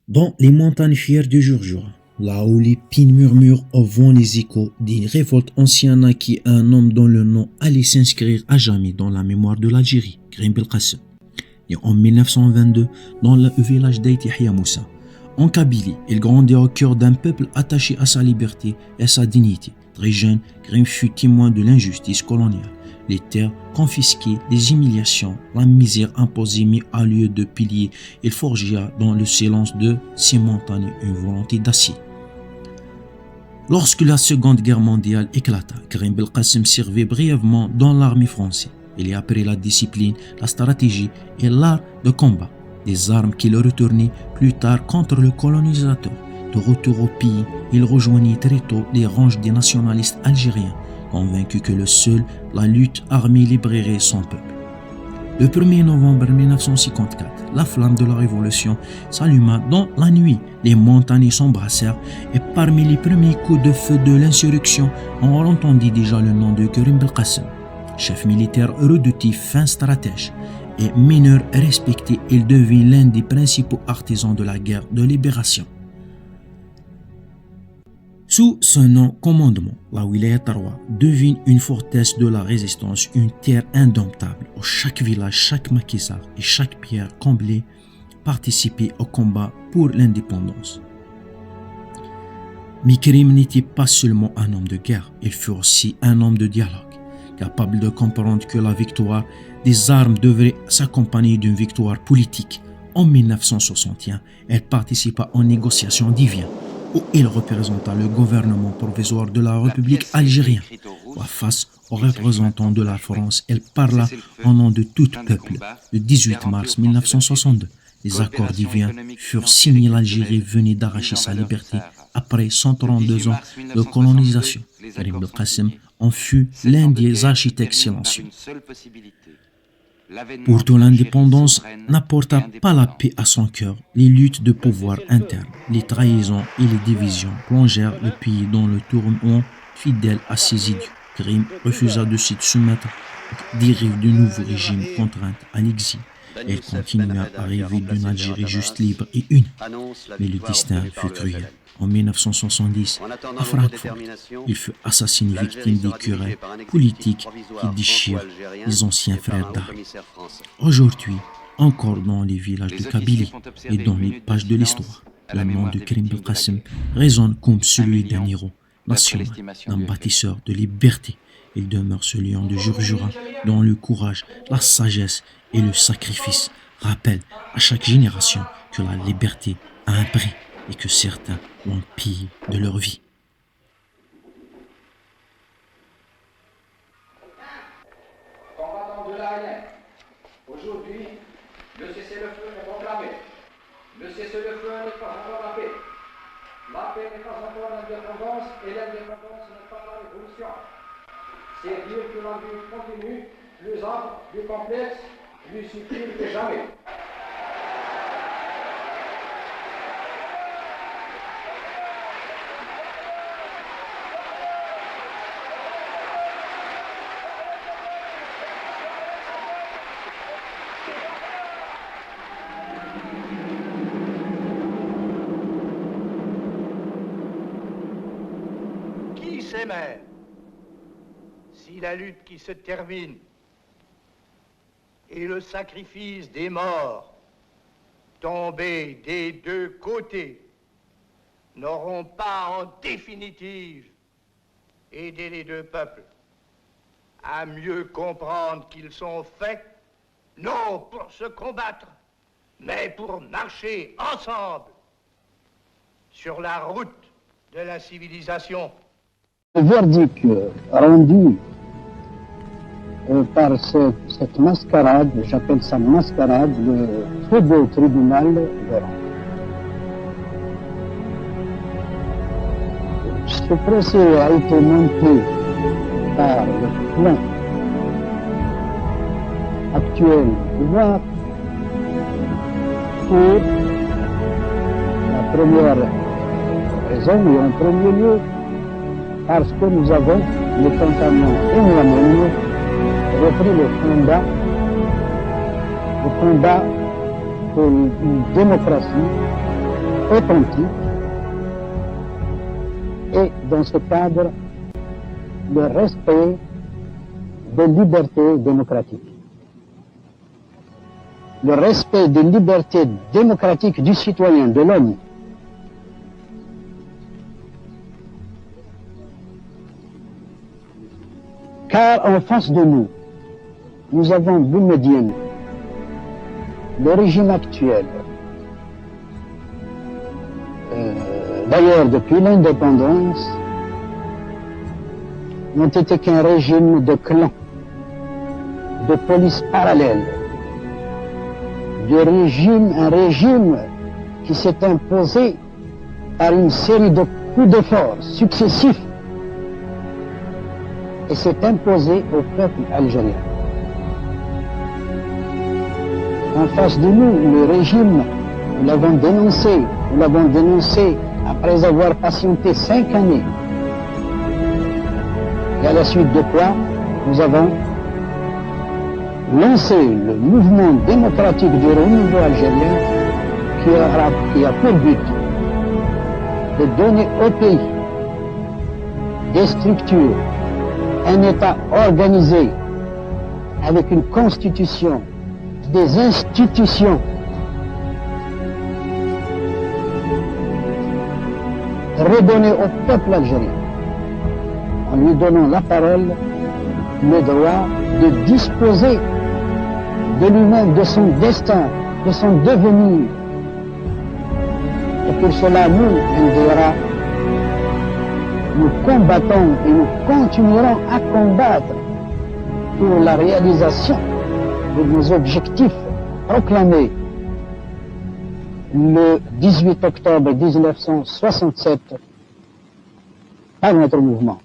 Dans les montagnes fières du Jurjura, là où les pines murmurent au vent les échos des révoltes anciennes naquit un homme dont le nom allait s'inscrire à jamais dans la mémoire de l'Algérie, Karim Belkacem. Né en 1922 dans le village d'Aït Yahya Moussa. En Kabylie, il grandit au cœur d'un peuple attaché à sa liberté et à sa dignité. Très jeune, Karim fut témoin de l'injustice coloniale. Les terres confisquées, les humiliations, la misère imposée mit à lieu de piliers. Il forgea dans le silence de ces montagnes une volonté d'acier. Lorsque la Seconde Guerre mondiale éclata, Karim Belkacem servait brièvement dans l'armée française. Il y apprit la discipline, la stratégie et l'art de combat, des armes qu'il retournait plus tard contre le colonisateur. De retour au pays, il rejoignit très tôt les rangs des nationalistes algériens, convaincu que seule la lutte armée libérerait son peuple. Le 1er novembre 1954, la flamme de la révolution s'alluma dans la nuit. Les montagnes s'embrassèrent et parmi les premiers coups de feu de l'insurrection, on entendit déjà le nom de Karim Belkacem. Chef militaire redoutif, fin stratège et mineur respecté, il devint l'un des principaux artisans de la guerre de libération. Sous son nom commandement, la Wilaya Tarwa devint une forteresse de la résistance, une terre indomptable où chaque village, chaque maquisard et chaque pierre comblée participaient au combat pour l'indépendance. Mais Karim n'était pas seulement un homme de guerre, il fut aussi un homme de dialogue. Capable de comprendre que la victoire des armes devrait s'accompagner d'une victoire politique. En 1961, elle participa aux négociations d'Évian, où il représenta le gouvernement provisoire de la République algérienne. Face aux représentants de la France, elle parla au nom de tout peuple. Le 18 mars 1962, les accords d'Évian furent signés. L'Algérie venait d'arracher sa liberté après 132 ans de colonisation. Karim Belkacem en fut l'un des architectes silencieux. Pourtant, l'indépendance n'apporta pas la paix à son cœur. Les luttes de pouvoir interne, les trahisons et les divisions plongèrent le pays dans le tourment fidèle à ses idéaux. Karim refusa de se soumettre aux dérives du nouveau régime contraint à l'exil. Elle continua à rêver d'une Algérie juste, libre et unie. Mais le destin fut cruel. En 1970, à Francfort, il fut assassiné victime des querelles politiques qui déchirent les anciens frères d'armes. Aujourd'hui, encore dans les villages de Kabylie et dans les pages de l'histoire, le nom de Karim Belkacem résonne comme celui d'un héros national, d'un bâtisseur de liberté. Il demeure ce lion de Jurjura dont le courage, la sagesse et le sacrifice rappellent à chaque génération que la liberté a un prix et que certains l'ont payé de leur vie. Combattants de l'ANF, aujourd'hui, le cessez-le-feu est proclamé. Le cessez-le-feu n'est pas encore la paix. La paix n'est pas encore l'indépendance et l'indépendance n'est pas la révolution. C'est dire que la vie continue, plus ample, plus complexe, plus subtile que jamais. Qui sait même si la lutte qui se termine et le sacrifice des morts tombés des deux côtés n'auront pas en définitive aidé les deux peuples à mieux comprendre qu'ils sont faits, non pour se combattre, mais pour marcher ensemble sur la route de la civilisation. Le verdict rendu par cette mascarade, j'appelle ça mascarade, le pseudo-tribunal de Rome. Ce procès a été monté par le plan actuel du pouvoir pour la première raison et en premier lieu parce que nous avons, notamment et moi-même, repris le combat pour une démocratie authentique et dans ce cadre, le respect des libertés démocratiques. Le respect des libertés démocratiques du citoyen, de l'homme. Car en face de nous, nous avons Boumedienne, le régime actuel. D'ailleurs, depuis l'indépendance, n'ont été qu'un régime de clans, de police parallèle, un régime qui s'est imposé par une série de coups de force successifs et s'est imposé au peuple algérien. En face de nous, le régime, nous l'avons dénoncé après avoir patienté 5 années. Et à la suite de quoi, nous avons lancé le mouvement démocratique du renouveau algérien qui a pour but de donner au pays des structures, un État organisé avec une constitution, des institutions, redonner au peuple algérien, en lui donnant la parole, le droit de disposer de lui-même, de son destin, de son devenir. Et pour cela, nous, NDRA, nous combattons et nous continuerons à combattre pour la réalisation de nos objectifs proclamés le 18 octobre 1967 par notre mouvement.